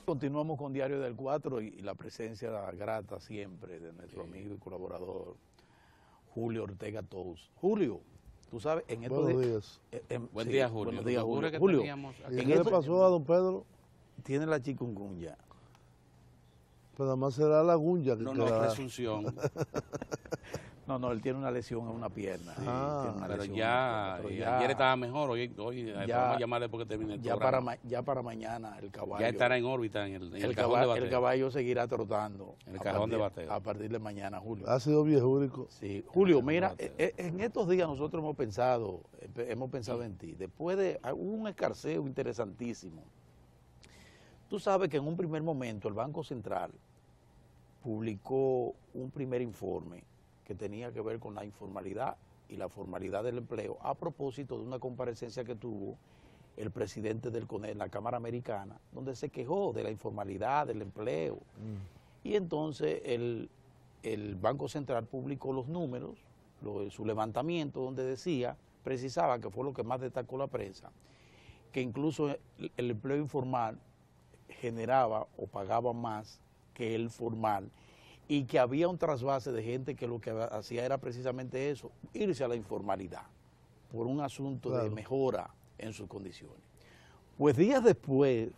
Continuamos con Diario del 4 y la presencia grata siempre de nuestro amigo y colaborador Julio Ortega Tous. Julio, tú sabes, en estos Buenos días. Buen día, Julio. Buenos días, Julio. Que Julio, ¿Y en qué le esto pasó a don Pedro? tiene la chikungunya. Pues nada más será la gunya que No, quedará. presunción. No, él tiene una lesión en una pierna. Sí, Ah, tiene una Pero lesión ya, en una pierna, ayer estaba mejor, hoy ya- vamos a llamarle porque termine el ya programa. ya para mañana el caballo. Ya estará en órbita en el cajón de caballo, bateo. el caballo seguirá trotando. En el cajón de bateo. A partir de mañana, Julio. Ha sido viejúrico. Sí, Julio, mira, en estos días nosotros hemos pensado en ti. Después hubo un escarceo interesantísimo. Tú sabes que en un primer momento el Banco Central publicó un primer informe que tenía que ver con la informalidad y la formalidad del empleo a propósito de una comparecencia que tuvo el presidente del CONED en la Cámara Americana, donde se quejó de la informalidad, del empleo. Y entonces el Banco Central publicó los números, su levantamiento, donde decía, precisaba, que fue lo que más destacó la prensa, que incluso el empleo informal generaba o pagaba más que el formal, y que había un trasvase de gente que lo que hacía era precisamente eso, irse a la informalidad, por un asunto de mejora en sus condiciones. Pues días después,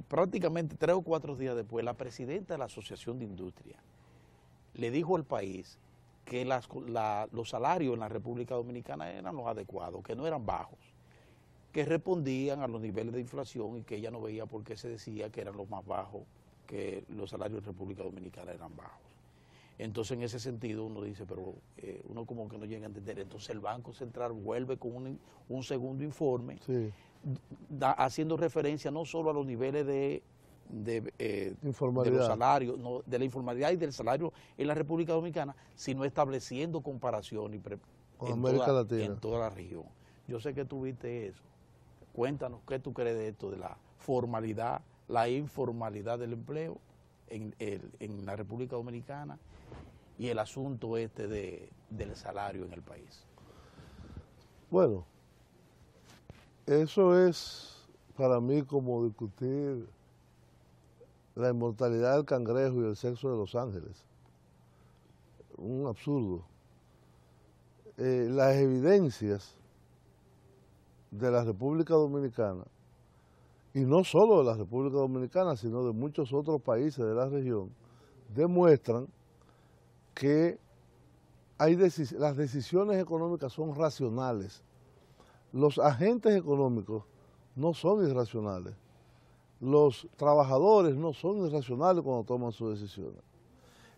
prácticamente 3 o 4 días después, la presidenta de la Asociación de Industria le dijo al país que los salarios en la República Dominicana eran los adecuados, que no eran bajos, que respondían a los niveles de inflación y que ella no veía por qué se decía que eran los más bajos, que los salarios en República Dominicana eran bajos. Entonces, en ese sentido, uno dice, pero uno como que no llega a entender. Entonces, el Banco Central vuelve con un segundo informe, Sí. haciendo referencia no solo a los niveles de Informalidad. los salarios, no, de la informalidad y del salario en la República Dominicana, sino estableciendo comparación Con América Latina. en toda la región. Yo sé que tú viste eso. Cuéntanos, ¿qué tú crees de esto, de la formalidad, la informalidad del empleo en la República Dominicana y el asunto del salario en el país? Bueno, eso es para mí como discutir la inmortalidad del cangrejo y el sexo de los ángeles. Un absurdo. Las evidencias de la República Dominicana, y no solo de la República Dominicana, sino de muchos otros países de la región, demuestran que las decisiones económicas son racionales. Los agentes económicos no son irracionales. Los trabajadores no son irracionales cuando toman sus decisiones.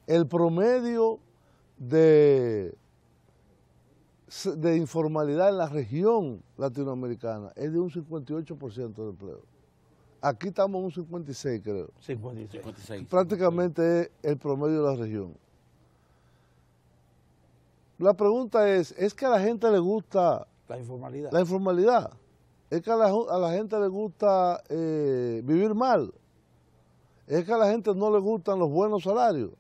El promedio de informalidad en la región latinoamericana es de un 58% de empleo. Aquí estamos en un 56, creo. 56. Prácticamente es el promedio de la región. La pregunta es que a la gente le gusta La informalidad. la informalidad. Es que a la gente le gusta vivir mal. Es que a la gente no le gustan los buenos salarios.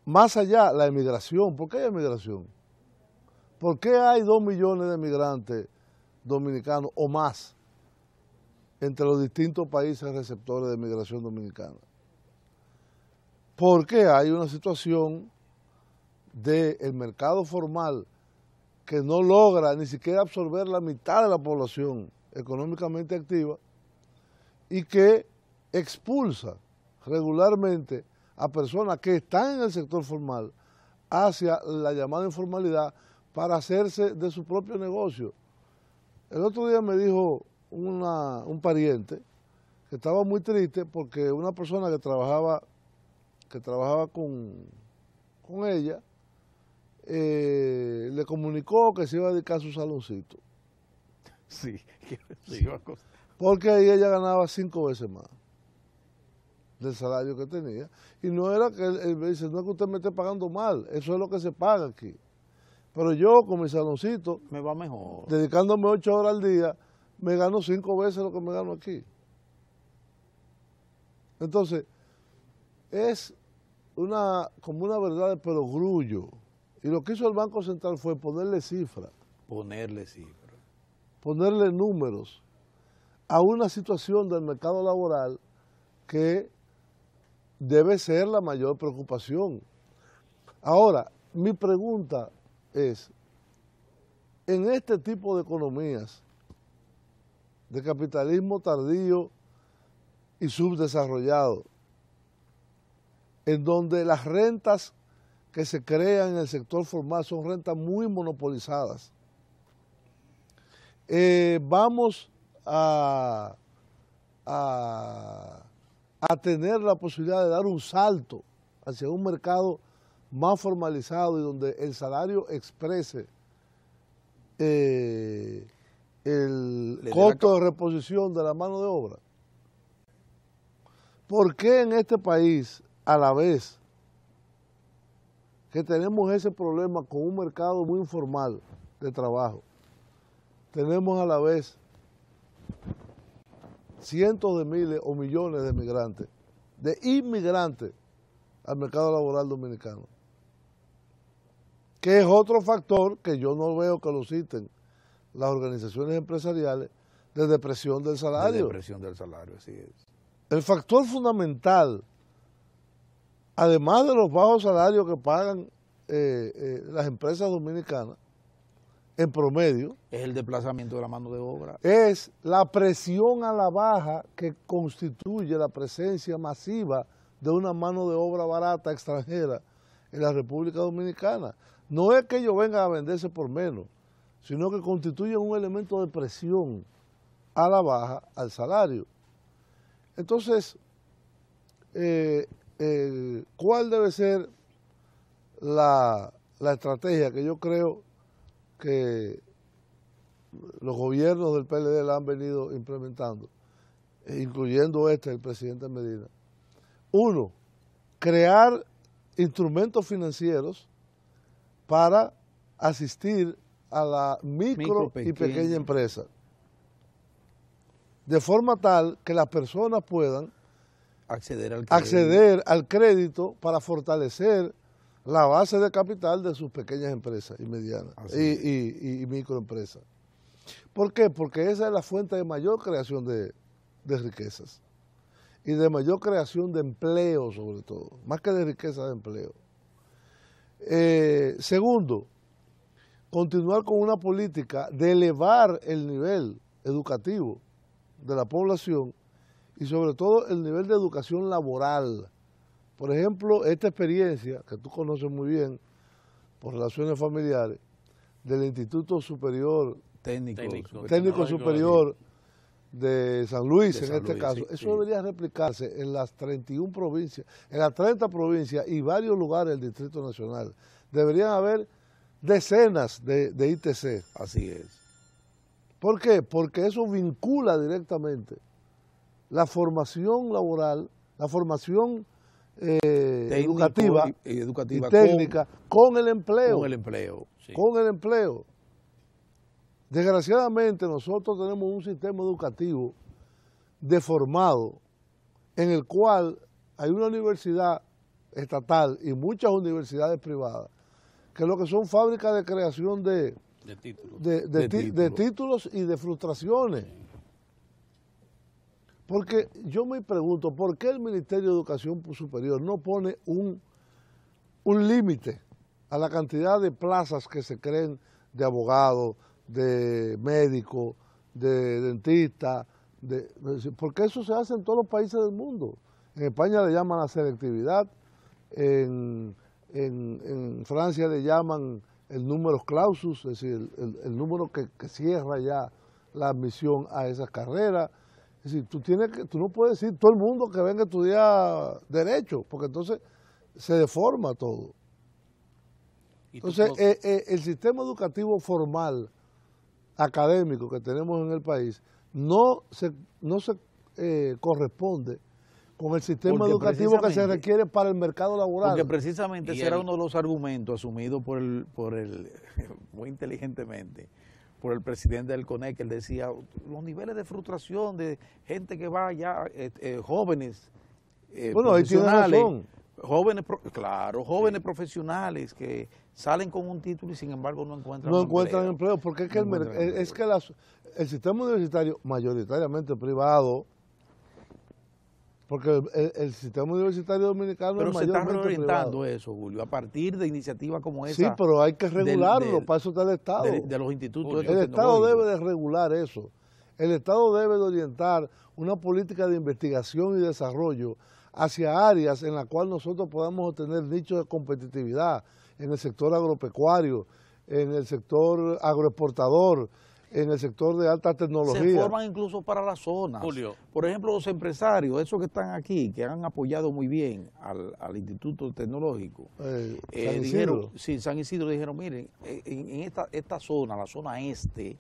Más allá, la emigración. ¿Por qué hay emigración? ¿Por qué hay 2 millones de emigrantes dominicanos o más entre los distintos países receptores de emigración dominicana? Porque hay una situación del mercado formal que no logra ni siquiera absorber la mitad de la población económicamente activa y que expulsa regularmente a personas que están en el sector formal hacia la llamada informalidad para hacerse de su propio negocio. El otro día me dijo un pariente que estaba muy triste porque una persona que trabajaba con ella le comunicó que se iba a dedicar a su saloncito. Sí. Porque ahí ella ganaba 5 veces más del salario que tenía. Y no era que él me dice, no es que usted me esté pagando mal, eso es lo que se paga aquí. Pero yo con mi saloncito, Me va mejor. dedicándome 8 horas al día, me gano 5 veces lo que me gano aquí. Entonces, es como una verdad de perogrullo. Y lo que hizo el Banco Central fue ponerle cifras. Ponerle cifras. Ponerle números a una situación del mercado laboral que debe ser la mayor preocupación. Ahora, mi pregunta es, en este tipo de economías, de capitalismo tardío y subdesarrollado, en donde las rentas que se crean en el sector formal son rentas muy monopolizadas, vamos a tener la posibilidad de dar un salto hacia un mercado más formalizado y donde el salario exprese el costo de reposición de la mano de obra. ¿Por qué en este país, a la vez que tenemos ese problema con un mercado muy informal de trabajo, tenemos a la vez cientos de miles o millones de migrantes, de inmigrantes al mercado laboral dominicano? Que es otro factor que yo no veo que lo citen las organizaciones empresariales de depresión del salario. De depresión del salario, así es. El factor fundamental, además de los bajos salarios que pagan las empresas dominicanas, en promedio, es el desplazamiento de la mano de obra. Es la presión a la baja que constituye la presencia masiva de una mano de obra barata extranjera en la República Dominicana. No es que ellos vengan a venderse por menos, sino que constituyen un elemento de presión a la baja al salario. Entonces, ¿cuál debe ser la estrategia que yo creo que los gobiernos del PLD la han venido implementando, incluyendo el presidente Medina? Uno, crear instrumentos financieros para asistir a la micro y pequeña empresa, de forma tal que las personas puedan acceder al crédito para fortalecer la base de capital de sus pequeñas empresas y medianas y microempresas. ¿Por qué? Porque esa es la fuente de mayor creación de riquezas y de mayor creación de empleo, sobre todo, más que de riqueza, de empleo. Segundo, continuar con una política de elevar el nivel educativo de la población y sobre todo el nivel de educación laboral. Por ejemplo, esta experiencia que tú conoces muy bien por relaciones familiares del Instituto Superior Técnico Superior de San Luis, en este caso, eso debería replicarse en las 31 provincias, en las 30 provincias y varios lugares del Distrito Nacional. Deberían haber decenas de ITC. Así es. ¿Por qué? Porque eso vincula directamente la formación laboral, la formación educativa y técnica con el empleo. Con el empleo. Sí. Con el empleo. Desgraciadamente nosotros tenemos un sistema educativo deformado en el cual hay una universidad estatal y muchas universidades privadas que lo que son fábricas de creación de títulos y de frustraciones. Porque yo me pregunto, ¿por qué el Ministerio de Educación Superior no pone un límite a la cantidad de plazas que se creen de abogados, de médicos, de dentistas? Porque eso se hace en todos los países del mundo. En España le llaman la selectividad, en Francia le llaman el número clausus, es decir, el número que cierra ya la admisión a esas carreras. Es decir, tú no puedes decir todo el mundo que venga a estudiar Derecho, porque entonces se deforma todo. Entonces, el sistema educativo formal, académico que tenemos en el país, no se corresponde con el sistema educativo que se requiere para el mercado laboral. Porque precisamente ese era uno de los argumentos asumidos por el muy inteligentemente, por el presidente del CONEC, que él decía, los niveles de frustración de gente que va ya, jóvenes, bueno, ahí tiene razón. Claro, jóvenes profesionales que salen con un título y sin embargo no encuentran No encuentran empleo, porque es que, No encuentran empleo. es que el sistema universitario, mayoritariamente privado, porque el sistema universitario dominicano Pero es se está mayormente reorientando privado. eso, Julio, a partir de iniciativas como Sí, esa pero hay que regularlo, para eso está el Estado. de los institutos Julio. El Estado tecnológicos. debe de regular eso. El Estado debe de orientar una política de investigación y desarrollo hacia áreas en las cuales nosotros podamos obtener nichos de competitividad en el sector agropecuario, en el sector agroexportador, en el sector de alta tecnología. Se forman incluso para las zonas. Julio. Por ejemplo, los empresarios, esos que están aquí, que han apoyado muy bien al Instituto Tecnológico, San dijeron, Isidro. sí, San Isidro dijeron, miren, en esta zona, la zona este,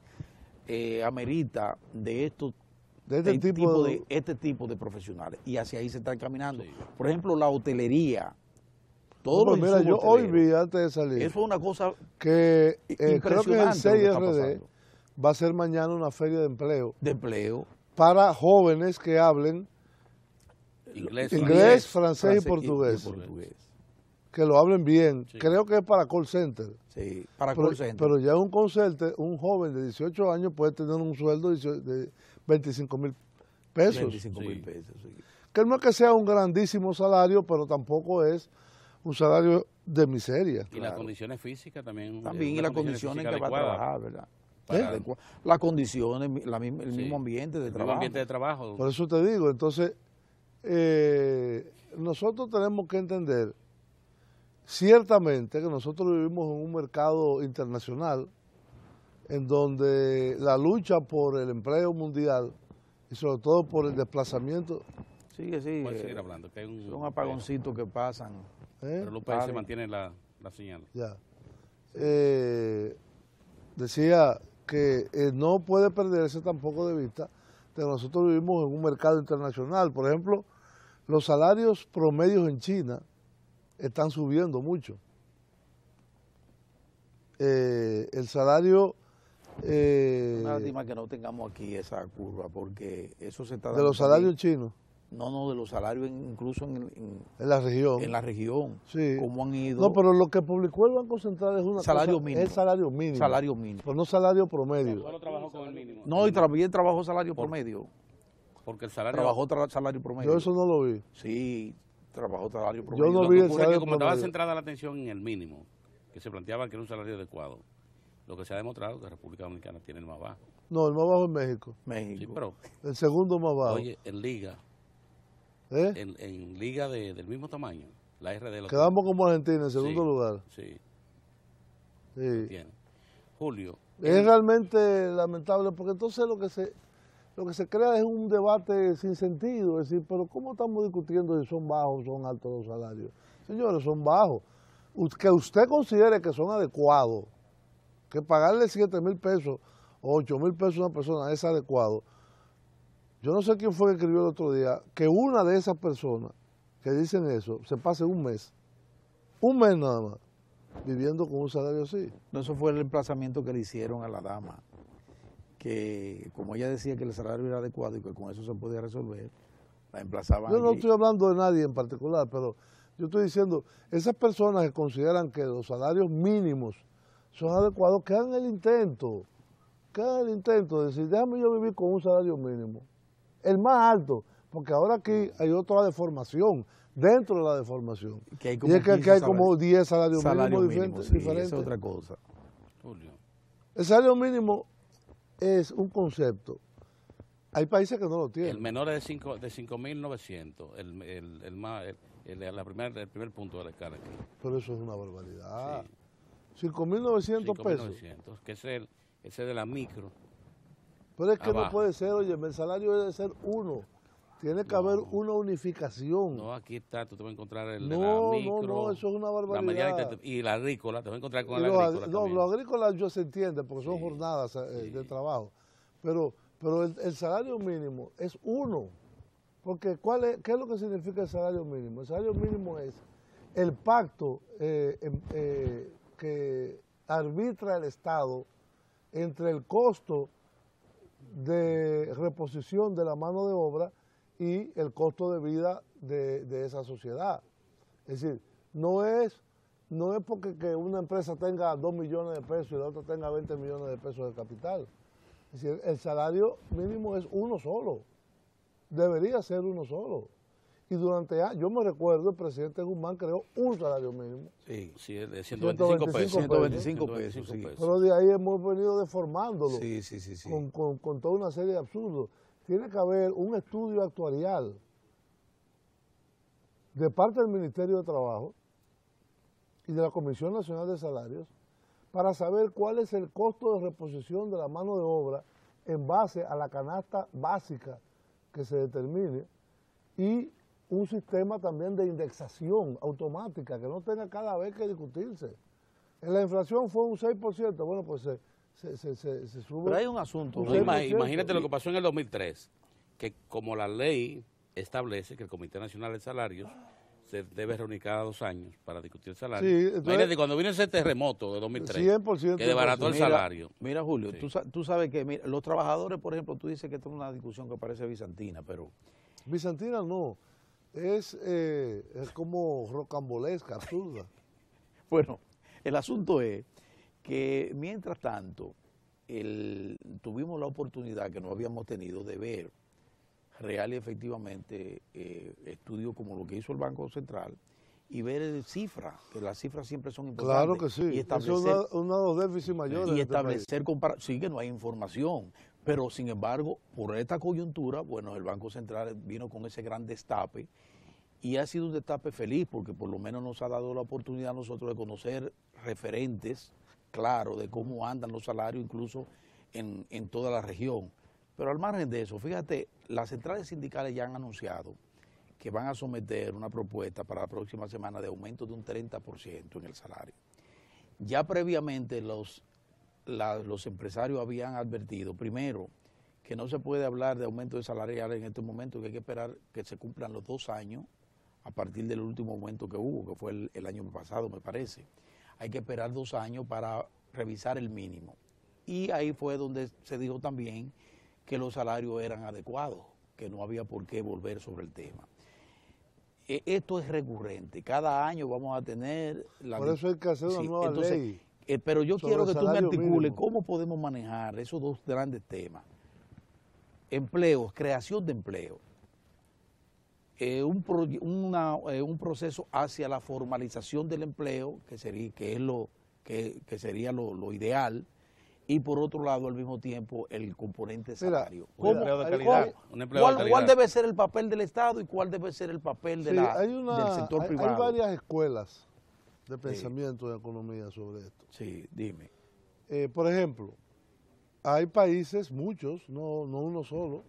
amerita de estos De este tipo de profesionales. Y hacia ahí se están caminando. Sí. Por ejemplo, la hotelería. No, Todos los mira, yo insumos hoy hoteleros. vi antes de salir Eso es una cosa que creo que el impresionante lo que está 6RD pasando. va a ser mañana una feria de empleo de empleo. para jóvenes que hablen inglés, francés y portugués. Que lo hablen bien. Sí. Creo que es para call center. Sí, para Pero, call center. pero ya un call center, un joven de 18 años puede tener un sueldo de 25,000 pesos. 25,000 Sí. pesos, sí. Que no es que sea un grandísimo salario, pero tampoco es un salario de miseria. Y las condiciones físicas también. También, y unas las condiciones en que va a adecuadas trabajar, ¿verdad? para- Las condiciones, el Sí. mismo ambiente de el mismo trabajo. ambiente de trabajo. Por eso te digo, entonces, nosotros tenemos que entender, ciertamente, que nosotros vivimos en un mercado internacional en donde la lucha por el empleo mundial y sobre todo por el desplazamiento, Sigue, sí. Puedes seguir hablando, que hay Son apagoncitos que pasan. Pero los países Vale. mantienen la señal. ya, decía que no puede perderse tampoco de vista de que nosotros vivimos en un mercado internacional. Por ejemplo, los salarios promedios en China están subiendo mucho. El salario Una lástima que no tengamos aquí esa curva, porque eso se está de dando los salarios también. chinos No, de los salarios incluso en la región. en la región. Sí. Cómo han ido. No, pero lo que publicó el Banco Central es una Salario cosa, mínimo. es salario mínimo. Salario mínimo. Pero no salario promedio. Solo trabajó con el mínimo. No, y también trabajó salario promedio. Porque el salario. Trabajó salario promedio. Yo eso no lo vi. Sí, trabajó salario promedio. no Lo vi que el ocurre es salario que como estaba promedio. centrada la atención en el mínimo, que se planteaba que era un salario adecuado, lo que se ha demostrado es que República Dominicana tiene el más bajo. No, el más bajo es México. México. Sí, pero, El segundo más bajo. oye, en liga, ¿Eh? en liga del mismo tamaño, la RD lo Quedamos como Argentina en segundo Sí. lugar. Sí, Sí. tiene. Julio, Es realmente lamentable porque entonces lo que se crea es un debate sin sentido, es decir, pero ¿cómo estamos discutiendo si son bajos o son altos los salarios? Señores, son bajos. Que usted considere que son adecuados, que pagarle 7,000 pesos o 8,000 pesos a una persona es adecuado. Yo no sé quién fue que escribió el otro día, que una de esas personas que dicen eso se pase un mes nada más, viviendo con un salario así. No, eso fue el emplazamiento que le hicieron a la dama, que como ella decía que el salario era adecuado y que con eso se podía resolver, la emplazaban Yo no allí. estoy hablando de nadie en particular, pero yo estoy diciendo, esas personas que consideran que los salarios mínimos son adecuados, que hagan el intento de decir, déjame yo vivir con un salario mínimo, el más alto, porque ahora aquí hay otra deformación, dentro de la deformación. Que hay Y como es que aquí 15 hay como 10 salarios salario mínimos mínimo, sí, diferentes. esa es otra cosa. Julio, El salario mínimo es un concepto. Hay países que no lo el tienen. menor es de 5.900, el primer punto de la escala aquí. Pero eso es una barbaridad. Sí. 5,900 pesos. 5.900, que ese de la micro. Pero es que no Abajo. puede ser, oye, el salario debe ser uno. Tiene que haber una unificación. No, aquí está, tú te vas a encontrar el de la No, micro. eso es una La mediana barbaridad. y la agrícola, te vas a encontrar con Y la los agrícola no, también. los agrícolas yo se entiende porque son Sí, jornadas sí. de trabajo. Pero el salario mínimo es uno. Porque ¿qué es lo que significa el salario mínimo? El salario mínimo es el pacto que arbitra el Estado entre el costo de reposición de la mano de obra y el costo de vida de esa sociedad. Es decir, no es porque que una empresa tenga 2 millones de pesos y la otra tenga 20 millones de pesos de capital. Es decir, el salario mínimo es uno solo, debería ser uno solo. Y durante años, yo me recuerdo, el presidente Guzmán creó un salario mínimo. Sí, sí, de 125 pesos. 125 pesos, sí. Pero de ahí hemos venido deformándolo Sí. con toda una serie de absurdos. Tiene que haber un estudio actuarial de parte del Ministerio de Trabajo y de la Comisión Nacional de Salarios para saber cuál es el costo de reposición de la mano de obra en base a la canasta básica que se determine y un sistema también de indexación automática que no tenga cada vez que discutirse. En la inflación fue un 6%, bueno, pues se sube. Pero hay un asunto. No, imagínate lo que pasó en el 2003, que como la ley establece que el Comité Nacional de Salarios se debe reunir cada 2 años para discutir el salario. Sí, entonces, imagínate cuando vino ese terremoto de 2003, 100% que desbarató el salario. Mira, Julio, Sí. tú sabes que mira, los trabajadores, por ejemplo, tú dices que esta es una discusión que parece bizantina, pero Bizantina no, es como rocambolesca, absurda. bueno, el asunto es que mientras tanto tuvimos la oportunidad que no habíamos tenido de ver real y efectivamente estudios como lo que hizo el Banco Central y ver cifras, que las cifras siempre son importantes. Claro que sí, Y establecer, es uno de los déficits mayores. y establecer sí que no hay información, pero sin embargo, por esta coyuntura, bueno, el Banco Central vino con ese gran destape y ha sido un destape feliz porque por lo menos nos ha dado la oportunidad a nosotros de conocer referentes claros de cómo andan los salarios incluso en toda la región. Pero al margen de eso, fíjate, las centrales sindicales ya han anunciado que van a someter una propuesta para la próxima semana de aumento de un 30% en el salario. Ya previamente los empresarios habían advertido, primero, que no se puede hablar de aumento de salarial en este momento, que hay que esperar que se cumplan los 2 años a partir del último aumento que hubo, que fue el año pasado, me parece. Hay que esperar 2 años para revisar el mínimo. Y ahí fue donde se dijo también que los salarios eran adecuados, que no había por qué volver sobre el tema. Esto es recurrente, cada año vamos a tener... Por eso hay que hacer una nueva ley. Pero yo quiero que tú me articules mínimo. cómo podemos manejar esos 2 grandes temas. Empleos, creación de empleo. Un proceso hacia la formalización del empleo, que sería lo ideal, y por otro lado, al mismo tiempo, el componente salario. Un empleo de calidad. ¿Cuál debe ser el papel del Estado y cuál debe ser el papel del sector privado? Hay varias escuelas de pensamiento de economía sobre esto. Sí, dime. Por ejemplo, hay países, muchos, no uno solo,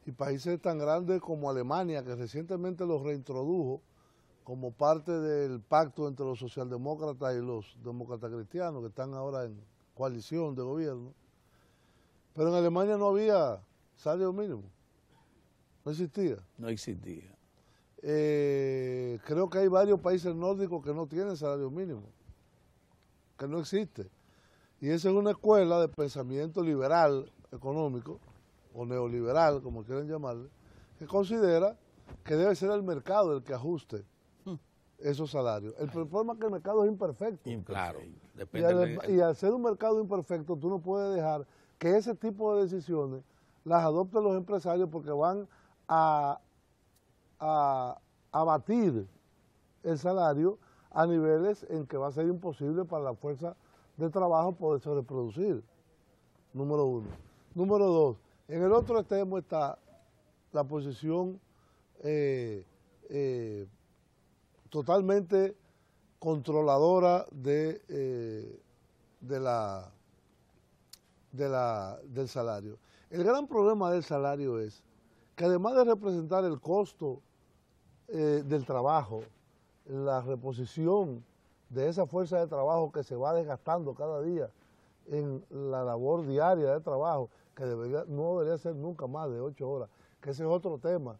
y países tan grandes como Alemania, que recientemente los reintrodujo como parte del pacto entre los socialdemócratas y los demócratas cristianos, que están ahora en coalición de gobierno. Pero en Alemania no había salario mínimo, no existía. No existía. Creo que hay varios países nórdicos que no tienen salario mínimo, que no existe. Y esa es una escuela de pensamiento liberal económico, o neoliberal, como quieran llamarle, que considera que debe ser el mercado el que ajuste esos salarios. El problema es que el mercado es imperfecto. Claro. Y al ser un mercado imperfecto, tú no puedes dejar que ese tipo de decisiones las adopten los empresarios porque van a abatir el salario a niveles en que va a ser imposible para la fuerza de trabajo poderse reproducir. Número 1. Número 2. En el otro extremo está la posición totalmente controladora del salario. El gran problema del salario es que además de representar el costo del trabajo, la reposición de esa fuerza de trabajo que se va desgastando cada día en la labor diaria de trabajo, que no debería ser nunca más de 8 horas, que ese es otro tema.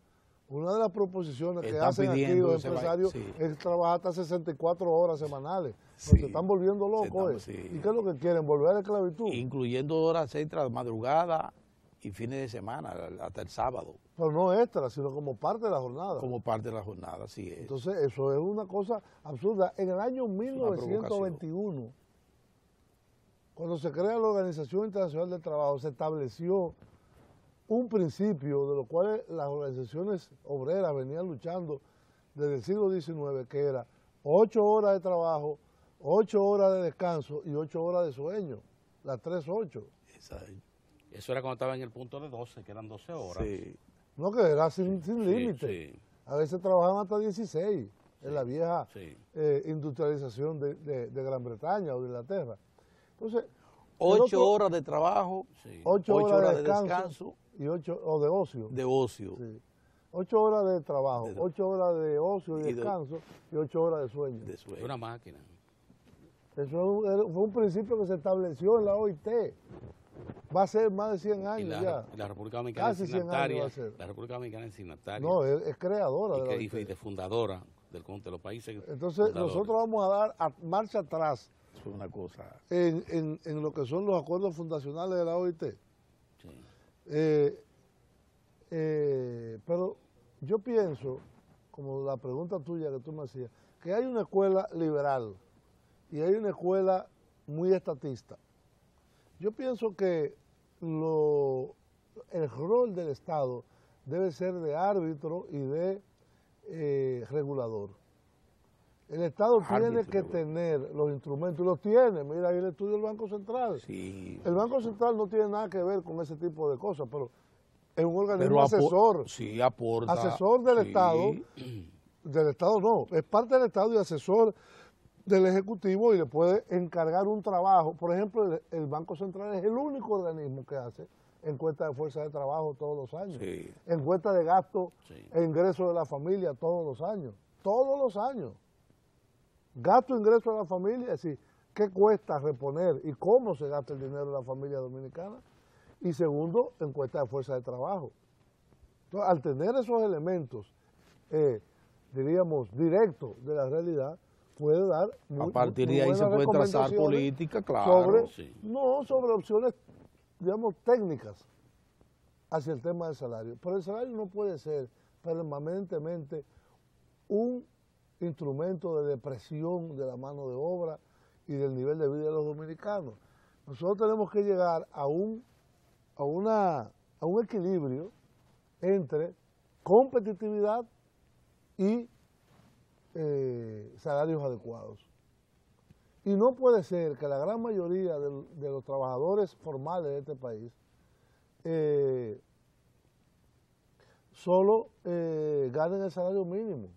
Una de las proposiciones que hacen aquí los empresarios es trabajar hasta 64 horas semanales. Sí, se están volviendo locos. Sí. ¿Y qué es lo que quieren? ¿Volver a la esclavitud? Incluyendo horas extras, madrugada, y fines de semana, hasta el sábado, Pero no extra, sino como parte de la jornada. como parte de la jornada, así es. Entonces, eso es una cosa absurda. En el año una 1921, cuando se crea la Organización Internacional del Trabajo, se estableció un principio de lo cual las organizaciones obreras venían luchando desde el siglo XIX, que era 8 horas de trabajo, 8 horas de descanso y 8 horas de sueño, las 3-8. Eso era cuando estaba en el punto de 12, que eran 12 horas. Sí. No, que era sin límite. Sí. A veces trabajaban hasta 16 en la vieja Sí. industrialización de Gran Bretaña o de Inglaterra. Entonces, 8 horas de trabajo, Sí. 8 8 horas horas de de descanso y 8 o de ocio. de ocio. Sí. 8 horas de trabajo, De- 8 horas de ocio y y de- descanso y 8 horas de sueño. De Es sueño. una máquina. Eso fue un principio que se estableció en la OIT. Va a ser más de 100 Y años ya. la República Dominicana Casi es 100 años va signataria. a ser. La República Dominicana es signataria. No, es creadora y, de la que, y OIT. de fundadora del conjunto de los países. Entonces, fundadores. nosotros vamos a dar marcha atrás Es una cosa. en lo que son los acuerdos fundacionales de la OIT. Sí. Pero yo pienso, como la pregunta tuya que tú me hacías, que hay una escuela liberal y hay una escuela muy estatista. Yo pienso que el rol del Estado debe ser de árbitro y de regulador. El Estado tiene Árbitro, que tener los instrumentos, y los tiene. Mira ahí el estudio del Banco Central. Sí. El Banco Central no tiene nada que ver con ese tipo de cosas, pero es un organismo Pero asesor. Sí, aporta. Asesor del sí. Estado. Del Estado no, es parte del Estado y asesor del Ejecutivo y le puede encargar un trabajo. Por ejemplo, el Banco Central es el único organismo que hace encuesta de fuerza de trabajo todos los años, Sí. encuesta de gasto Sí. e ingreso de la familia todos los años, gasto e ingreso de la familia, es decir, qué cuesta reponer y cómo se gasta el dinero de la familia dominicana. Y segundo, encuesta de fuerza de trabajo. Entonces, al tener esos elementos, diríamos, directos de la realidad, puede dar A partir de ahí se puede trazar política, claro. sobre, sí. no sobre opciones, digamos, técnicas hacia el tema del salario. Pero el salario no puede ser permanentemente un instrumento de depresión de la mano de obra y del nivel de vida de los dominicanos. Nosotros tenemos que llegar a un equilibrio entre competitividad y salarios adecuados. Y no puede ser que la gran mayoría de los trabajadores formales de este país solo ganen el salario mínimo.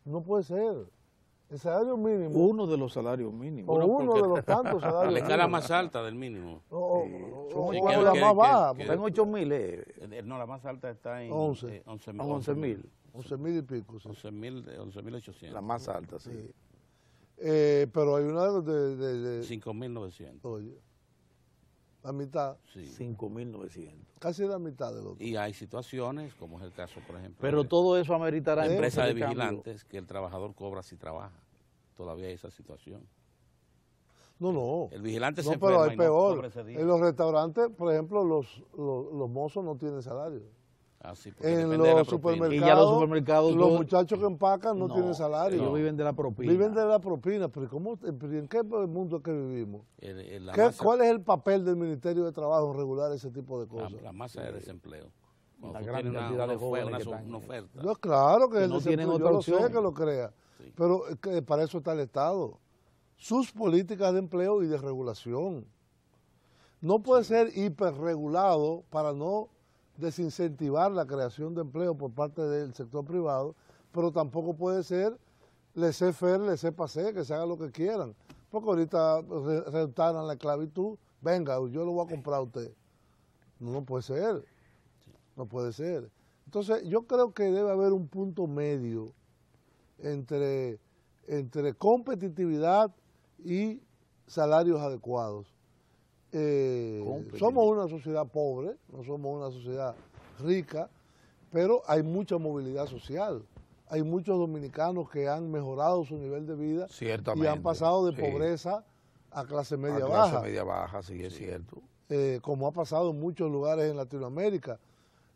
No puede ser. El salario mínimo, Uno de los salarios mínimos. o uno de los tantos salarios La escala mínimos, más alta del mínimo. o Son Sí, la más baja, que- Está en 8,000, No, la más alta está en 11. 11,000. 11.000 y pico. Sí. 11.800. La más alta, sí. Sí. Pero hay una de 5.900. oye, la mitad, Sí. 5,900. casi la mitad del otro. Y hay situaciones, como es el caso, por ejemplo, Pero de todo eso ameritará la empresa de entonces el cambio. vigilantes, que el trabajador cobra si trabaja. Todavía hay esa situación. No. El vigilante No, se pero enferma hay y no peor. cobra ese día. En los restaurantes, por ejemplo, los mozos no tienen salario. Ah, sí, porque En depende de la los propina. supermercados, Y ya los supermercados, los todo- muchachos que empacan no tienen salario. Ellos viven de la propina. Viven de la propina. Pero ¿en qué mundo es que vivimos? La masa- ¿Cuál es el papel del Ministerio de Trabajo en regular ese tipo de la- cosas? la masa de desempleo. Cuando La tú gran tienes cantidad de jóvenes una, que una, están- una oferta. No, claro que, Que el no desempleo, tienen yo otra lo sé opción. que lo crea, Sí. pero para eso está el Estado. Sus políticas de empleo y de regulación. No puede ser hiperregulado para no desincentivar la creación de empleo por parte del sector privado, pero tampoco puede ser laissez-faire, laissez-passer, que se haga lo que quieran. Porque ahorita rentaran la esclavitud, venga, yo lo voy a comprar a usted. No puede ser, no puede ser. Entonces, yo creo que debe haber un punto medio entre competitividad y salarios adecuados. Somos una sociedad pobre, no somos una sociedad rica, pero hay mucha movilidad social. Hay muchos dominicanos que han mejorado su nivel de vida y Ciertamente, han pasado de sí. pobreza a clase media A baja. clase media baja, sí, es cierto. como ha pasado en muchos lugares en Latinoamérica.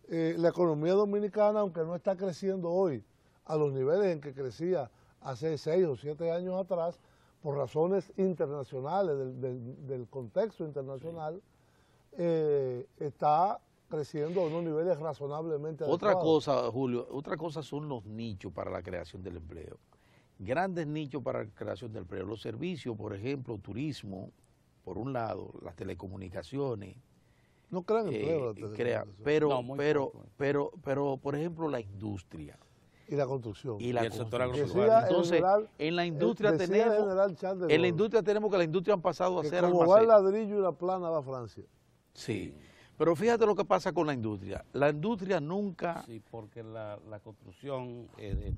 La economía dominicana, aunque no está creciendo hoy a los niveles en que crecía hace 6 o 7 años atrás, por razones internacionales, del contexto internacional, está creciendo a unos niveles razonablemente Otra adecuados. cosa, Julio, otra cosa son los nichos para la creación del empleo. Grandes nichos para la creación del empleo. Los servicios, por ejemplo, turismo, por un lado, las telecomunicaciones. No crean empleo. Pero, por ejemplo, la industria. Y la construcción. Y el sector agropecuario. agropecuario. Entonces, en la industria tenemos que la industria han pasado a ser como va el ladrillo y la plana va a Francia. Sí. Pero fíjate lo que pasa con la industria. La industria nunca... Sí, porque la construcción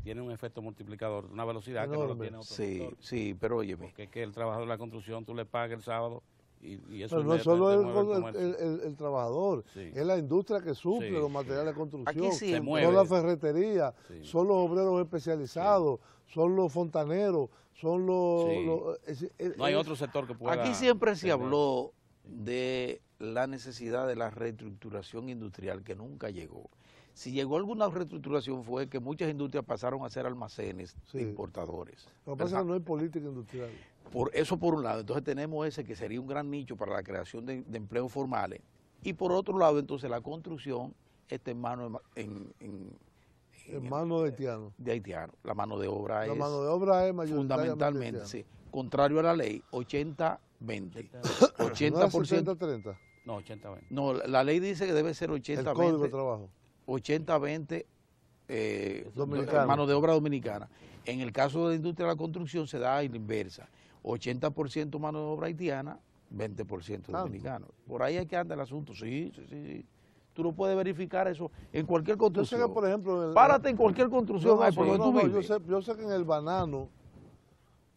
tiene un efecto multiplicador, una velocidad enorme. que no lo tiene otro sector. Sí, pero óyeme. Porque es que el trabajador de la construcción tú le pagas el sábado y eso... Pero no es solo el trabajador, sí. Es la industria que suple los materiales de construcción. Aquí sí, son las ferreterías, sí. Son los obreros especializados, sí. Son los fontaneros, son los... Sí. No hay otro sector que pueda... Aquí siempre se habló de la necesidad de la reestructuración industrial que nunca llegó. Si llegó alguna reestructuración fue que muchas industrias pasaron a ser almacenes de importadores. Lo que pasa es que no hay política industrial. Por eso por un lado, entonces tenemos ese que sería un gran nicho para la creación de empleos formales, y por otro lado entonces la construcción está en manos de haitianos. La mano de obra es mayoritariamente fundamentalmente, sí, contrario a la ley, 80-20. 80%. No, 80-20. No, la ley dice que debe ser 80-20. El Código de Trabajo. 80-20 dominicana. Mano de obra dominicana. En el caso de la industria de la construcción se da en la inversa. 80% mano de obra haitiana, 20% dominicano. Por ahí hay que andar el asunto, sí. Tú no puedes verificar eso en cualquier construcción. Yo sé que, por ejemplo... Párate en cualquier construcción. Yo sé que en el banano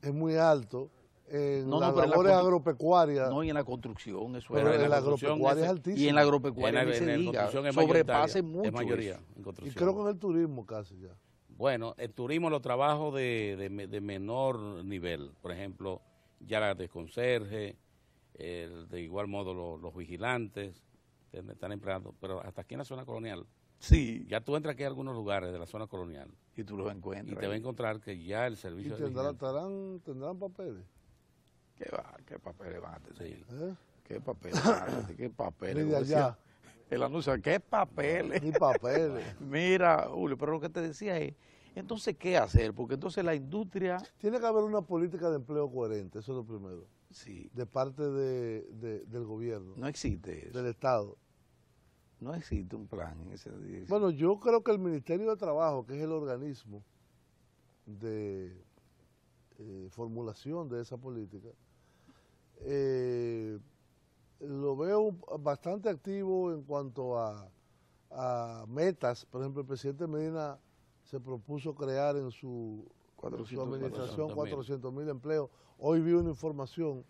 es muy alto, en las pero labores agropecuarias. No, y en la construcción eso pero es. en la agropecuaria es altísimo. Y en la agropecuaria ni se diga, sobrepase mucho. Es mayoría eso. en construcción. Y creo que en el turismo casi ya. Bueno, el turismo, los trabajos de menor nivel, por ejemplo, ya las de conserje, de igual modo los vigilantes, están empleando, pero hasta aquí en la zona colonial. Sí. Ya tú entras aquí a algunos lugares de la zona colonial. Y tú los encuentras. Y te vas a encontrar que ya el servicio de vigilante. ¿Tendrán papeles? ¿Qué papeles van a tener? Sí. ¿Qué papeles van a tener? ¿Qué papeles? Ni de allá. El anuncio, ¿qué papeles? Ni papeles. Mira, Julio, pero lo que te decía es, entonces, ¿qué hacer? Porque entonces la industria... Tiene que haber una política de empleo coherente, eso es lo primero. Sí. De parte del gobierno. No existe eso. Del Estado. No existe un plan en ese dirección. Bueno, yo creo que el Ministerio de Trabajo, que es el organismo de formulación de esa política, lo veo bastante activo en cuanto a metas. Por ejemplo, el presidente Medina se propuso crear en su administración 400.000 empleos. Hoy vi una información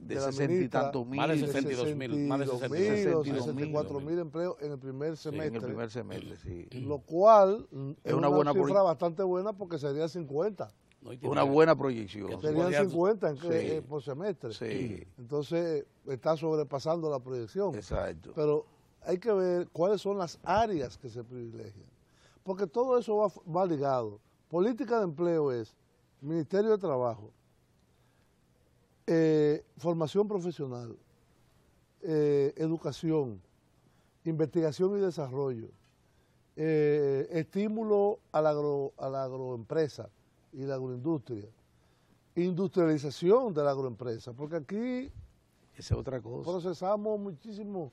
de 60 y tantos mil, más de 62.000, más de 64.000 empleos en el primer semestre. Sí, en el primer semestre, sí. Lo cual es una buena cifra bastante buena porque sería 50. Una buena proyección. Serían 50 por semestre. Sí. Entonces está sobrepasando la proyección. Exacto. Pero hay que ver cuáles son las áreas que se privilegian. Porque todo eso va ligado. Política de empleo es Ministerio de Trabajo, formación profesional, educación, investigación y desarrollo, estímulo a la agroempresa y la agroindustria, industrialización de la agroempresa, porque aquí esa es otra cosa. Procesamos muchísimos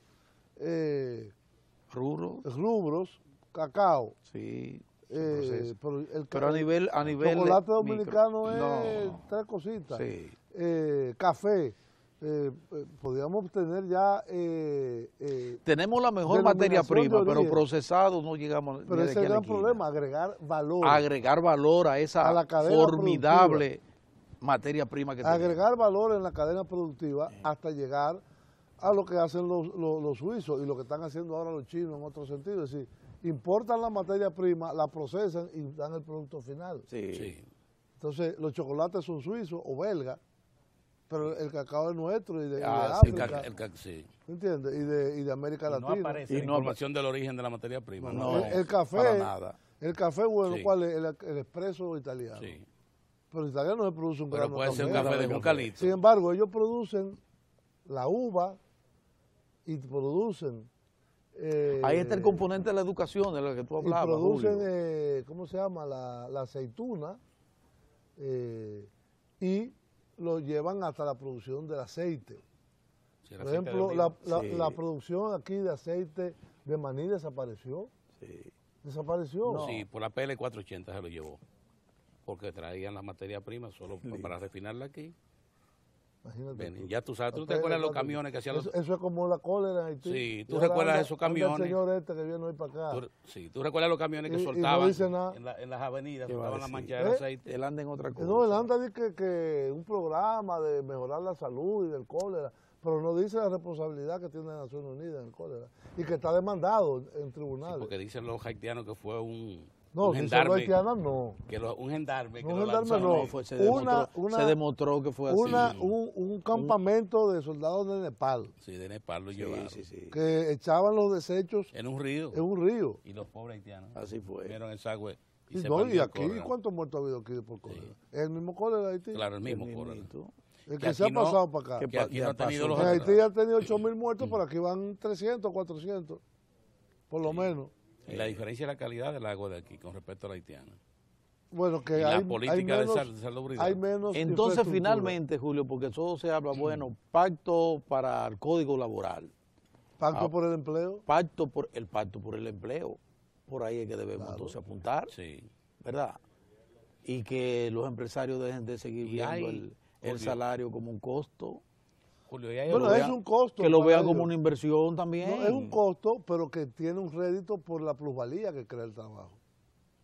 rubros, cacao. Sí. Pero a nivel chocolate dominicano es 3 cositas. Sí. Café. Podríamos tener ya... tenemos la mejor materia prima, pero procesado no llegamos. Pero ese es el gran problema, agregar valor. Agregar valor a esa formidable materia prima que tenemos. Agregar valor en la cadena productiva hasta llegar a lo que hacen los suizos y lo que están haciendo ahora los chinos en otro sentido. Es decir, importan la materia prima, la procesan y dan el producto final. Sí. Entonces, los chocolates son suizos o belgas, pero el cacao es nuestro y de África. Sí. ¿me entiendes? Y de América Y no Latina. aparece la información del origen de la materia prima. No, el café, para nada. el café bueno, Sí. ¿cuál es? El expreso italiano. Sí. Pero el italiano se produce un Pero grano puede ser un café. café de Juncalito. Sin embargo, ellos producen la uva y producen... Ahí está el componente de la educación de lo que tú y hablabas, producen, Julio. ¿cómo se llama? La aceituna y lo llevan hasta la producción del aceite. Sí, el Por aceite de ejemplo, oliva. Sí. la producción aquí de aceite de maní desapareció. Sí. Desapareció. Sí, por la PL 480 se lo llevó. Porque traían la materia prima solo para refinarla aquí. Imagínate Ven, tú. ya tú sabes, ¿tú te Apenas acuerdas de los 400. camiones que hacían los... Eso es como la cólera en Haití. Sí, ¿tú Y ahora recuerdas anda- esos anda camiones? el señor este que viene hoy para acá. Sí, tú recuerdas los camiones que Y no soltaban dice nada. en las avenidas, ¿Qué va a soltaban la decir? mancha de aceite. Él anda en otra cosa. No, él anda dice que un programa de mejorar la salud y del cólera, pero no dice la responsabilidad que tiene Naciones Unidas en el cólera y que está demandado en Sí, tribunales. porque dicen los haitianos que fue un no, un dice los gendarme, haitianos no. un gendarme que Un lo gendarme lanzó. no. No, se demostró, Una- se demostró que fue así. Un campamento de soldados de Nepal Sí, de Nepal lo Sí, llevaron. sí, sí. que echaban los desechos En un río. en un río. Y los pobres haitianos Así fue. vieron esa agua y Y, se no, y partió el aquí, cólera. ¿cuántos muertos ha habido aquí por cólera? Sí. ¿El mismo cólera de Haití? Claro, el mismo El cólera. mismito. El que que se ha aquí no- pasado para acá. que Que aquí ya no ha tenido pasó. los En Haití ya ha tenido 8.000 Mm. muertos, pero aquí van 300, 400, por lo menos. Y la diferencia es la calidad del agua de aquí con respecto a la haitiana. Bueno, que Y hay, la política hay menos, de salubridad. hay menos Entonces, infraestructura. finalmente, Julio, porque todo se habla, bueno, pacto para el código laboral, Pacto por el empleo. pacto por el empleo, por ahí es que debemos entonces apuntar, Sí. ¿verdad? Y que los empresarios dejen de seguir Y viendo hay, el Julio, salario como un costo, Julio, y hay Bueno, otro- es un costo. que lo para vean ellos. como una inversión también. No, es un costo, pero que tiene un rédito por la plusvalía que crea el trabajo.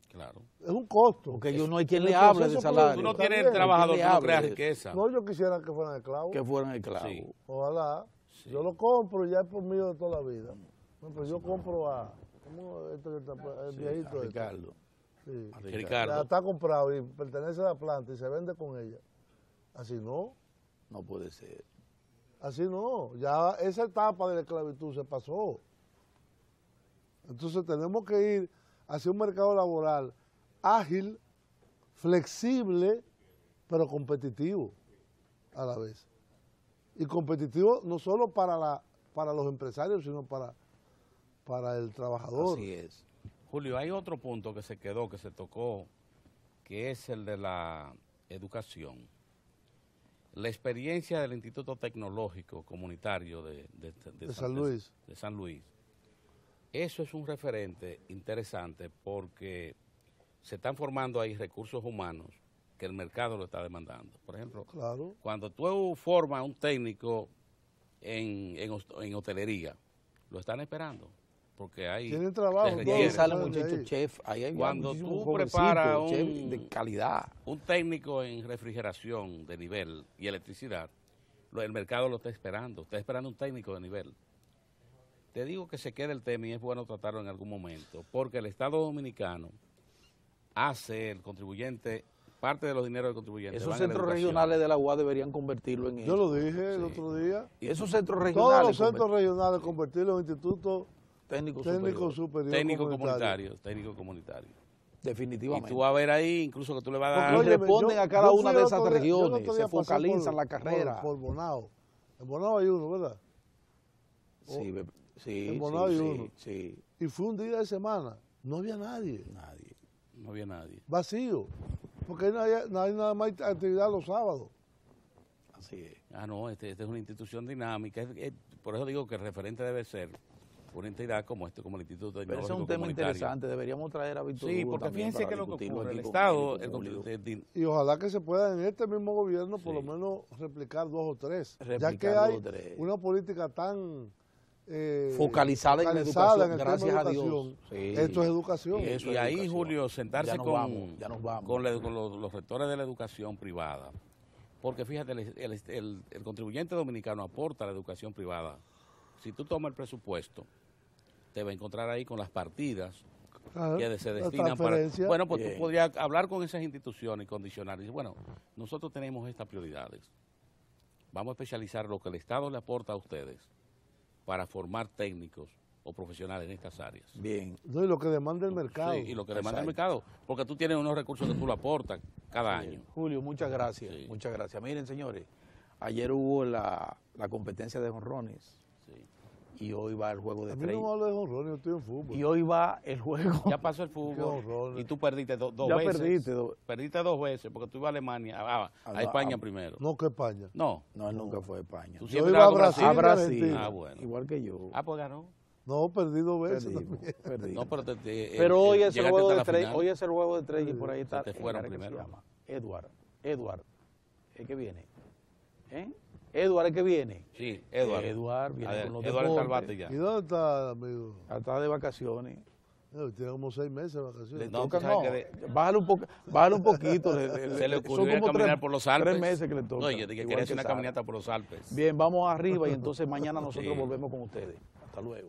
Claro. Es un costo. Porque ellos no hay quien En le el hable de proceso salario. Tú no Está tienes bien, el trabajador, que tú le no creas hable. riqueza. No, yo quisiera que fueran esclavos. Que fueran esclavos. Sí. Ojalá. Sí. Yo lo compro, ya es por mí de toda la vida. No, pero yo compro a... ¿Cómo este que está, el Sí, viejito a este? Ricardo. Sí. A Ya Ricardo. está comprado y pertenece a la planta y se vende con ella. Así no, No puede ser. así no. Ya esa etapa de la esclavitud se pasó. Entonces tenemos que ir hacia un mercado laboral ágil, flexible, pero competitivo a la vez. Y competitivo no solo para los empresarios, sino para el trabajador. Así es. Julio, hay otro punto que se quedó, que se tocó, que es el de la educación. La experiencia del Instituto Tecnológico Comunitario de San Luis. de San Luis. Eso es un referente interesante porque se están formando ahí recursos humanos que el mercado lo está demandando. Por ejemplo, Claro. cuando tú formas un técnico en hotelería, lo están esperando, porque hay... Tienen trabajo, se todos. Y ahí requiere. salen salen de muchachos ahí. chef, ahí hay Cuando muchísimos tú jovencitos, preparas chef un- de calidad. Un técnico en refrigeración de nivel y electricidad, el mercado lo está esperando un técnico de nivel. Te digo que se quede el tema y es bueno tratarlo en algún momento, porque el Estado Dominicano hace el contribuyente, parte de los dineros del contribuyente. Esos van a la centros educación. regionales de la UAS deberían convertirlo en Yo eso. lo dije el Sí. otro día. Y esos centros regionales. Todos los centros regionales convertirlos en institutos técnicos técnicos superiores, superiores Técnico comunitario. Y definitivamente. tú vas a ver ahí, incluso que tú le vas a dar... Porque Óyeme, responden yo- a cada yo una fui de el esas otro día- yo el regiones, otro se día pasé focalizan la carrera. Por Bonao. En Bonao hay uno, ¿verdad? Sí, sí, En Bonao hay sí, uno. sí, Y fue un día de semana. No había nadie. nadie. No había nadie. Vacío. Porque no hay nada más actividad los sábados. Así es. Ah, no, esta es una institución dinámica. Por eso digo que el referente debe ser una entidad como como el Instituto Pero Tecnológico ese es un tema Comunitario. interesante, deberíamos traer a Víctor Sí, Hugo porque también fíjense para que lo que discutirlo ocurre, aquí el con Estado, él y con Julio. Y ojalá que se pueda en este mismo gobierno por Sí. lo menos replicar 2 o 3. Ya Replicar que 2 hay o 3. una política tan Focalizada en la en educación, el tema gracias de a Dios. educación. Sí. Esto es educación. Y eso Y es ahí, educación. Julio, sentarse Ya nos con, vamos, ya nos vamos. con los rectores de la educación privada. Porque fíjate, el contribuyente dominicano aporta a la educación privada. Si tú tomas el presupuesto, te va a encontrar ahí con las partidas Ajá, que se la destinan para... transferencia. Bueno, pues Bien. tú podrías hablar con esas instituciones y condicionar. Y decir, bueno, nosotros tenemos estas prioridades. Vamos a especializar lo que el Estado le aporta a ustedes para formar técnicos o profesionales en estas áreas. Bien. No, y lo que demanda el mercado. Sí, y lo que demanda el Exacto. mercado, porque tú tienes unos recursos que tú lo aportas cada año. Julio, muchas gracias, Sí. muchas gracias. Miren, señores, ayer hubo la competencia de jonrones Sí. y hoy va el juego de A mí tres. no me habla de jonrón, yo estoy en fútbol. Y hoy va el juego. Ya pasó el Qué fútbol horror. y tú perdiste dos Ya veces. perdiste. Perdiste 2 veces porque tú ibas a Alemania, a España primero. No, que España. No. No, él nunca fue a España. Tú Yo siempre iba a ibas con Brasil. A y Brasil. Argentina. Ah, bueno. Igual que yo. Ah, pues ganó. No, perdí 2 veces Perdimos, también. perdimos. No, pero Pero hoy es el llegaste juego hasta de la tres. final. Hoy es el juego de tres y por ahí está. te fueron ¿qué se primero. llama? Edward. ¿El que viene? ¿Eh? Edward, ¿el que viene? Sí, Eduardo. Edward viene con los Eduardo deportes. Salvate ya. ¿Y dónde está, amigo? Está de vacaciones. Tiene como 6 meses de vacaciones. No, Toca, tú sabes no. que Bájale un poquito. se le ocurrió ir a caminar por los Alpes. 3 meses que le toca. No, yo dije que igual quería hacer una Sara. caminata por los Alpes. Bien, vamos arriba y entonces mañana nosotros Sí. volvemos con ustedes. Hasta luego.